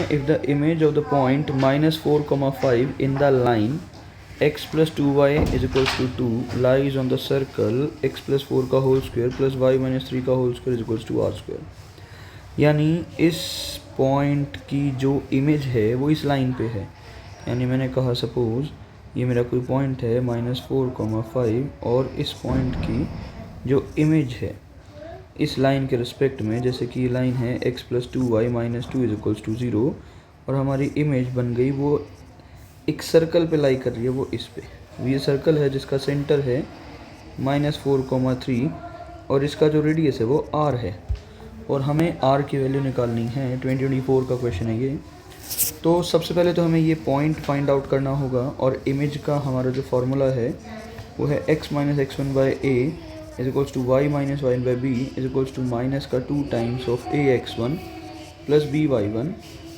हैं if the image of the point -4,5 in the line x + 2y = 2 lies on the circle x + 4 का whole square + y - 3 का whole square = r²। यानी इस point की जो image है वो इस लाइन पे है। यानी मैंने कहा सपोज़ ये मेरा कोई पॉइंट है -4,5 और इस पॉइंट की जो इमेज है इस लाइन के रिस्पेक्ट में, जैसे कि ये लाइन है x + 2y - 2 = 0 और हमारी इमेज बन गई वो एक सर्कल पे लाई कर रही है, वो इस पे। ये सर्कल है जिसका सेंटर है -4,3 और इसका जो रेडियस है वो r है और हमें r की वैल्यू निकालनी है। 2024 का क्वेश्चन है ये। तो सबसे पहले तो हमें ये पॉइंट फाइंड आउट करना होगा और इमेज का हमारा जो फार्मूला है वो है x - x1/a = y - y/b = minus का 2 times of ax1 + by1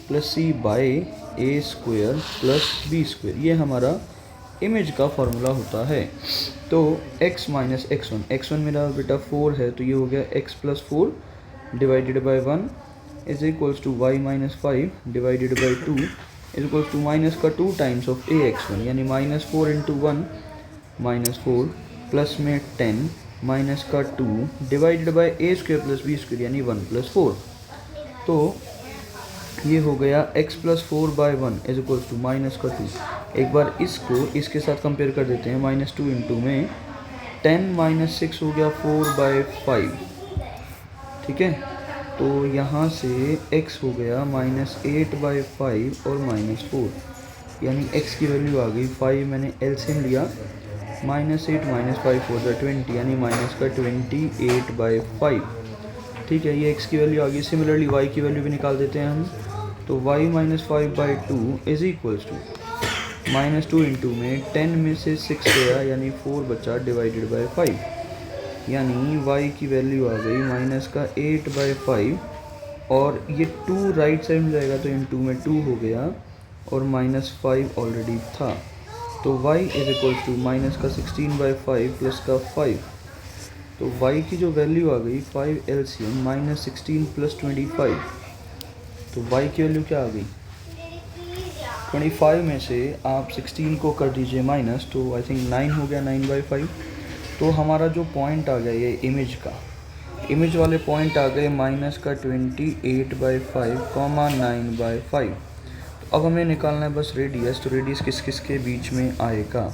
+ c/a² + b²। ये हमारा इमेज का फार्मूला होता है। तो x - x1 मेरा बेटा 4 है, तो ये हो गया x + 4 divided by 1 = y - 5 divided by 2 = minus का 2 टाइम्स ऑफ ax1 यानी -4 × 1 -4 प्लस में 10 माइनस का 2 डिवाइडेड बाई a² + b² यानी 1 + 4। तो ये हो गया x + 4/1 = माइनस का 2। एक बार इसको इसके साथ कंपेयर कर देते हैं। -2 × में 10 - 6 हो गया 4/5। ठीक है, तो यहाँ से x हो गया -8/5 और -4 यानी x की वैल्यू आ गई 5। मैंने एलसीएम लिया, -8 - 5 4 = 20 यानी -28/5। ठीक है, ये x की वैल्यू आ गई। सिमिलरली y की वैल्यू भी निकाल देते हैं हम। तो y - 5/2 = -2 × में 10 में से 6 गया यानी 4 बचा डिवाइडेड बाई 5 यानी y की वैल्यू आ गई -8/5 और ये 2 राइट साइड में जाएगा तो इन 2 में 2 हो गया और -5 ऑलरेडी था। तो y = -16/5 + का 5। तो y की जो वैल्यू आ गई 5 एलसीएम -16 + 25। तो y की वैल्यू क्या आ गई 25 में से आप 16 को कर दीजिए माइनस, तो आई थिंक 9 हो गया 9/5। तो हमारा जो पॉइंट आ गया ये इमेज का, इमेज वाले पॉइंट आ गए -28/5, 9/5। अब हमें निकालना है बस रेडियस। तो रेडियस किस किस के बीच में आएगा।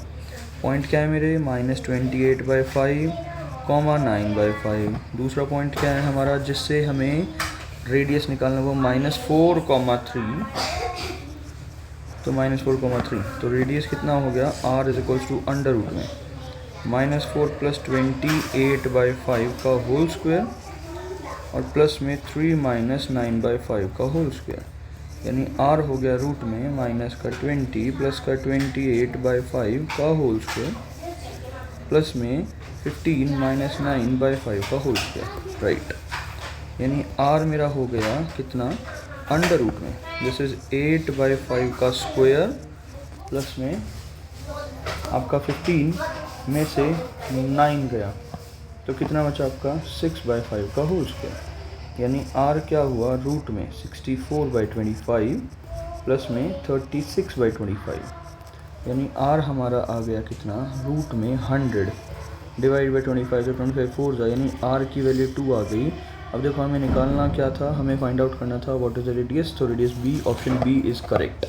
पॉइंट क्या है मेरे -28/5, 9/5। दूसरा पॉइंट क्या है हमारा जिससे हमें रेडियस निकालना है वो -4,3। तो -4,3। तो रेडियस कितना हो गया r = अंडर रूट में -4 + 28/5 का होल स्क्वायर और प्लस में 3 - 9/5 का होल स्क्वायर यानी r हो गया रूट में -20 + का 28/5 का होल स्क्वायर प्लस में 15 - 9/5 का होल स्क्वायर। राइट, यानी r मेरा हो गया कितना अंडर रूट में, दिस इज 8/5 का स्क्वायर प्लस में आपका 15 में से 9 गया तो कितना बचा आपका 6/5 का होल स्क्वायर यानी r क्या हुआ रूट में 64/25 प्लस में 36/25 यानी r हमारा आ गया कितना रूट में 100 डिवाइड बाई 25 तो 25 4 जा यानी r की वैल्यू 2 आ गई। अब देखो हमें निकालना क्या था, हमें फाइंड आउट करना था व्हाट इज द रेडियस। तो radius b, option B is correct.